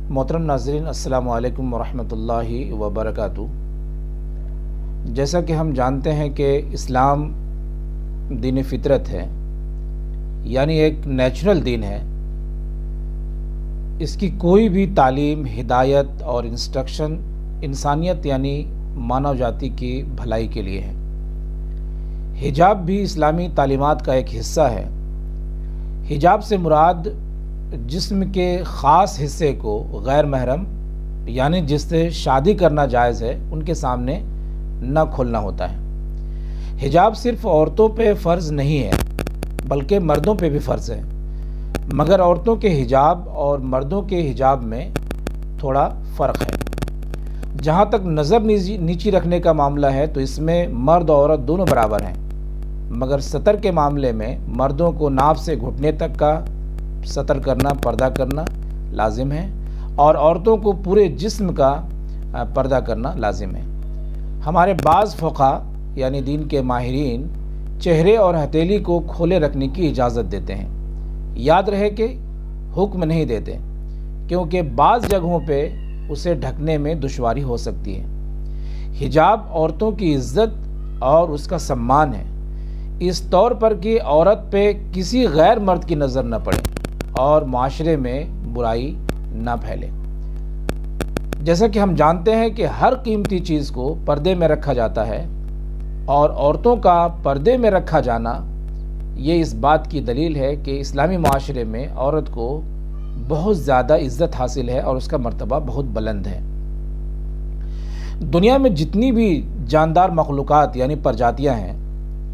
محترم ناظرین، السلام علیکم ورحمۃ اللہ وبرکاتہ۔ جیسا کہ ہم جانتے ہیں کہ اسلام دین فطرت ہے، یعنی ایک نیچرل دین ہے۔ اس کی کوئی بھی تعلیم، ہدایت اور انسٹرکشن انسانیت یعنی مانو جاتی کی بھلائی کے لیے ہے۔ حجاب بھی اسلامی تعلیمات کا ایک حصہ ہے۔ حجاب سے مراد جسم کے خاص حصے کو غیر محرم یعنی جس سے شادی کرنا جائز ہے ان کے سامنے نہ کھولنا ہوتا ہے۔ حجاب صرف عورتوں پہ فرض نہیں ہے بلکہ مردوں پہ بھی فرض ہے، مگر عورتوں کے حجاب اور مردوں کے حجاب میں تھوڑا فرق ہے۔ جہاں تک نظر نیچی رکھنے کا معاملہ ہے تو اس میں مرد اور عورت دونوں برابر ہیں، مگر سطر کے معاملے میں مردوں کو ناف سے گھٹنے تک کا سطر کرنا، پردہ کرنا لازم ہے، اور عورتوں کو پورے جسم کا پردہ کرنا لازم ہے۔ ہمارے بعض فقہا یعنی دین کے ماہرین چہرے اور ہتھیلی کو کھولے رکھنے کی اجازت دیتے ہیں۔ یاد رہے کہ حکم نہیں دیتے، کیونکہ بعض جگہوں پہ اسے ڈھکنے میں دشواری ہو سکتی ہے۔ حجاب عورتوں کی عزت اور اس کا سمان ہے، اس طور پر کہ عورت پہ کسی غیر مرد کی نظر نہ پڑے اور معاشرے میں برائی نہ پھیلے۔ جیسا کہ ہم جانتے ہیں کہ ہر قیمتی چیز کو پردے میں رکھا جاتا ہے، اور عورتوں کا پردے میں رکھا جانا یہ اس بات کی دلیل ہے کہ اسلامی معاشرے میں عورت کو بہت زیادہ عزت حاصل ہے اور اس کا مرتبہ بہت بلند ہے۔ دنیا میں جتنی بھی جاندار مخلوقات یعنی پرجاتیاں ہیں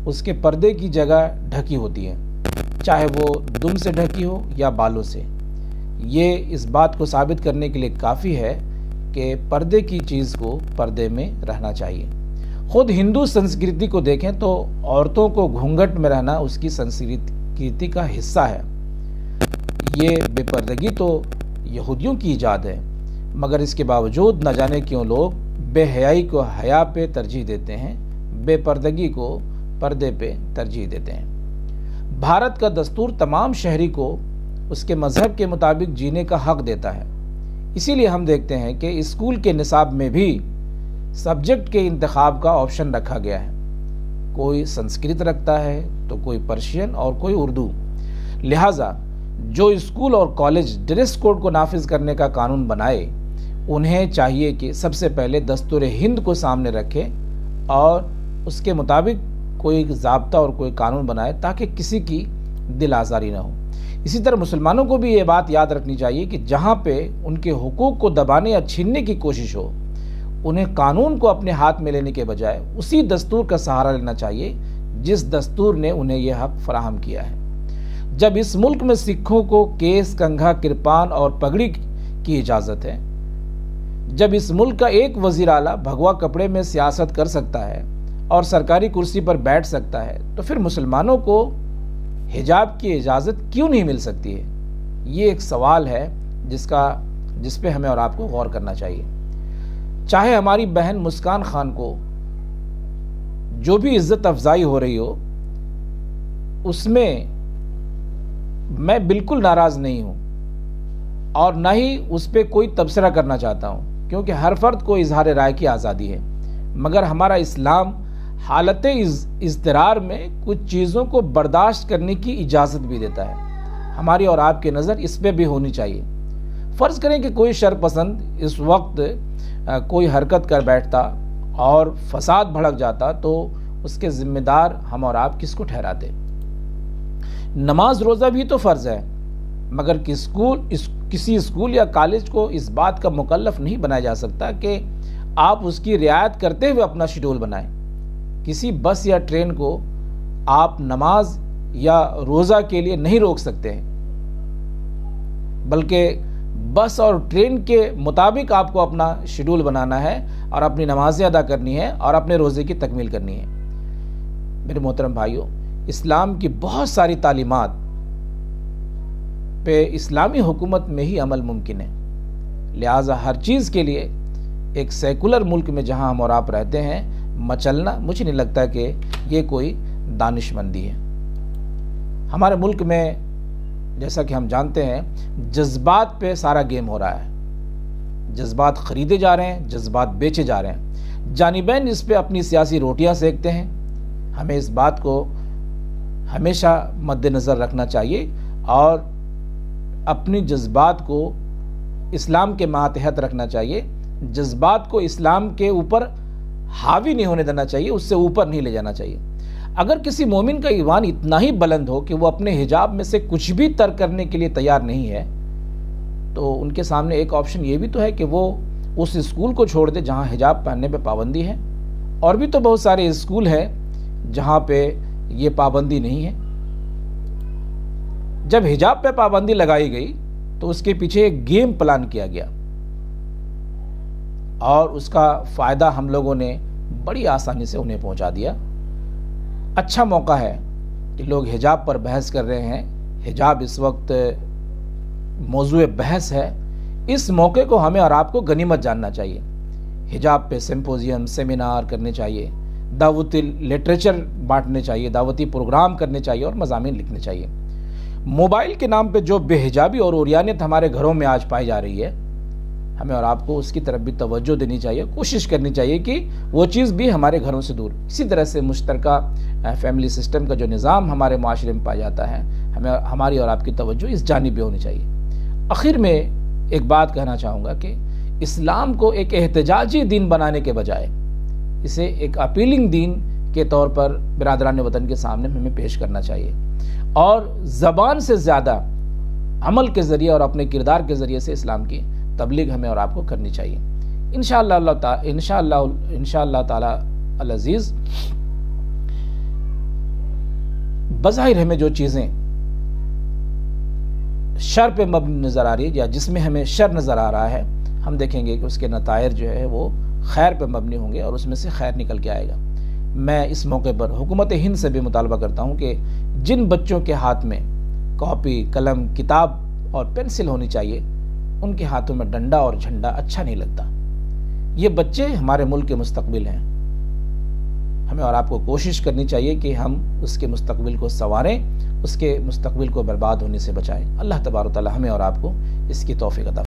اس کے پردے کی جگہ ڈھکی ہوتی ہیں، چاہے وہ دم سے ڈھکی ہو یا بالوں سے۔ یہ اس بات کو ثابت کرنے کے لیے کافی ہے کہ پردے کی چیز کو پردے میں رہنا چاہیے۔ خود ہندو سنسکرتی کو دیکھیں تو عورتوں کو گھونگھٹ میں رہنا اس کی سنسکرتی کا حصہ ہے۔ یہ بے پردگی تو یہودیوں کی ایجاد ہے، مگر اس کے باوجود نہ جانے کیوں لوگ بے حیائی کو حیا پہ ترجیح دیتے ہیں، بے پردگی کو پردے پہ ترجیح دیتے ہیں۔ بھارت کا دستور تمام شہری کو اس کے مذہب کے مطابق جینے کا حق دیتا ہے۔ اسی لیے ہم دیکھتے ہیں کہ اسکول کے نصاب میں بھی سبجیکٹ کے انتخاب کا آپشن رکھا گیا ہے۔ کوئی سنسکرت رکھتا ہے تو کوئی پرشین اور کوئی اردو۔ لہٰذا جو اسکول اور کالج ڈریس کوڈ کو نافذ کرنے کا قانون بنائے انہیں چاہیے کہ سب سے پہلے دستور ہند کو سامنے رکھے اور اس کے مطابق کوئی ضابطہ اور کوئی قانون بنائے تاکہ کسی کی دل آزاری نہ ہو۔ اسی طرح مسلمانوں کو بھی یہ بات یاد رکھنی چاہیے کہ جہاں پہ ان کے حقوق کو دبانے یا چھیننے کی کوشش ہو انہیں قانون کو اپنے ہاتھ میں لینے کے بجائے اسی دستور کا سہارا لینا چاہیے جس دستور نے انہیں یہ حق فراہم کیا ہے۔ جب اس ملک میں سکھوں کو کیس، کنگھا، کرپان اور پگڑی کی اجازت ہے، جب اس ملک کا ایک وزیر اعلیٰ بھگوا کپڑے میں سیاست کر سکتا ہے اور سرکاری کرسی پر بیٹھ سکتا ہے تو پھر مسلمانوں کو حجاب کی اجازت کیوں نہیں مل سکتی ہے؟ یہ ایک سوال ہے جس پہ ہمیں اور آپ کو غور کرنا چاہیے۔ چاہے ہماری بہن مسکان خان کو جو بھی عزت افزائی ہو رہی ہو اس میں میں بالکل ناراض نہیں ہوں اور نہ ہی اس پہ کوئی تبصرہ کرنا چاہتا ہوں، کیونکہ ہر فرد کو اظہار رائے کی آزادی ہے، مگر ہمارا اسلام حالت اضطرار میں کچھ چیزوں کو برداشت کرنے کی اجازت بھی دیتا ہے۔ ہماری اور آپ کی نظر اس پہ بھی ہونی چاہیے۔ فرض کریں کہ کوئی شر پسند اس وقت کوئی حرکت کر بیٹھتا اور فساد بھڑک جاتا تو اس کے ذمہ دار ہم اور آپ کس کو ٹھہراتے؟ نماز روزہ بھی تو فرض ہے، مگر کسی اسکول یا کالج کو اس بات کا مکلف نہیں بنایا جا سکتا کہ آپ اس کی رعایت کرتے ہوئے اپنا شیڈول بنائیں۔ کسی بس یا ٹرین کو آپ نماز یا روزہ کے لیے نہیں روک سکتے ہیں، بلکہ بس اور ٹرین کے مطابق آپ کو اپنا شیڈول بنانا ہے اور اپنی نمازیں ادا کرنی ہے اور اپنے روزے کی تکمیل کرنی ہے۔ میرے محترم بھائیوں، اسلام کی بہت ساری تعلیمات پہ اسلامی حکومت میں ہی عمل ممکن ہے، لہٰذا ہر چیز کے لیے ایک سیکولر ملک میں جہاں ہم اور آپ رہتے ہیں مچلنا مجھے نہیں لگتا کہ یہ کوئی دانش مندی ہے۔ ہمارے ملک میں جیسا کہ ہم جانتے ہیں جذبات پہ سارا گیم ہو رہا ہے، جذبات خریدے جا رہے ہیں، جذبات بیچے جا رہے ہیں، جانبین اس پہ اپنی سیاسی روٹیاں سینکتے ہیں۔ ہمیں اس بات کو ہمیشہ مد نظر رکھنا چاہیے اور اپنی جذبات کو اسلام کے ماتحت رکھنا چاہیے، جذبات کو اسلام کے اوپر حاوی نہیں ہونے دینا چاہیے، اس سے اوپر نہیں لے جانا چاہیے۔ اگر کسی مومن کا ایمان اتنا ہی بلند ہو کہ وہ اپنے حجاب میں سے کچھ بھی ترک کرنے کے لیے تیار نہیں ہے، تو ان کے سامنے ایک آپشن یہ بھی تو ہے کہ وہ اس اسکول کو چھوڑ دے جہاں حجاب پہننے پہ پابندی ہے، اور بھی تو بہت سارے اسکول ہیں جہاں پہ یہ پابندی نہیں ہے۔ جب حجاب پہ پابندی لگائی گئی تو اس کے پیچھے ایک گیم پلان کیا گیا، اور اس کا فائدہ ہم لوگوں نے بڑی آسانی سے انہیں پہنچا دیا۔ اچھا موقع ہے کہ لوگ حجاب پر بحث کر رہے ہیں، حجاب اس وقت موضوع بحث ہے، اس موقع کو ہمیں اور آپ کو غنیمت جاننا چاہیے۔ حجاب پہ سمپوزیم، سیمینار کرنے چاہیے، دعوتی لٹریچر بانٹنے چاہیے، دعوتی پروگرام کرنے چاہیے اور مضامین لکھنے چاہیے۔ موبائل کے نام پہ جو بے حجابی اور عریانیت ہمارے گھروں میں آج پائی جا رہی ہے، ہمیں اور آپ کو اس کی طرف بھی توجہ دینی چاہیے، کوشش کرنی چاہیے کہ وہ چیز بھی ہمارے گھروں سے دور۔ اسی طرح سے مشترکہ فیملی سسٹم کا جو نظام ہمارے معاشرے میں پایا جاتا ہے، ہماری اور آپ کی توجہ اس جانب بھی ہونی چاہیے۔ آخر میں ایک بات کہنا چاہوں گا کہ اسلام کو ایک احتجاجی دین بنانے کے بجائے اسے ایک اپیلنگ دین کے طور پر برادران وطن کے سامنے ہمیں پیش کرنا چاہیے، اور زبان سے زیادہ عمل کے ذریعے اور اپنے کردار کے ذریعے سے اسلام کی تبلیغ ہمیں اور آپ کو کرنی چاہیے۔ انشاءاللہ تعالی العزیز بظاہر ہمیں جو چیزیں شر پہ مبنی نظر آ رہی ہے یا جس میں ہمیں شر نظر آ رہا ہے، ہم دیکھیں گے کہ اس کے نتائج جو ہے وہ خیر پہ مبنی ہوں گے اور اس میں سے خیر نکل کے آئے گا۔ میں اس موقع پر حکومت ہند سے بھی مطالبہ کرتا ہوں کہ جن بچوں کے ہاتھ میں کاپی، قلم، کتاب اور پینسل ہونی چاہیے، ان کے ہاتھوں میں ڈنڈا اور جھنڈا اچھا نہیں لگتا۔ یہ بچے ہمارے ملک کے مستقبل ہیں، ہمیں اور آپ کو کوشش کرنی چاہیے کہ ہم اس کے مستقبل کو سنواریں، اس کے مستقبل کو برباد ہونے سے بچائیں۔ اللہ تبارک و تعالی ہمیں اور آپ کو اس کی توفیق عطا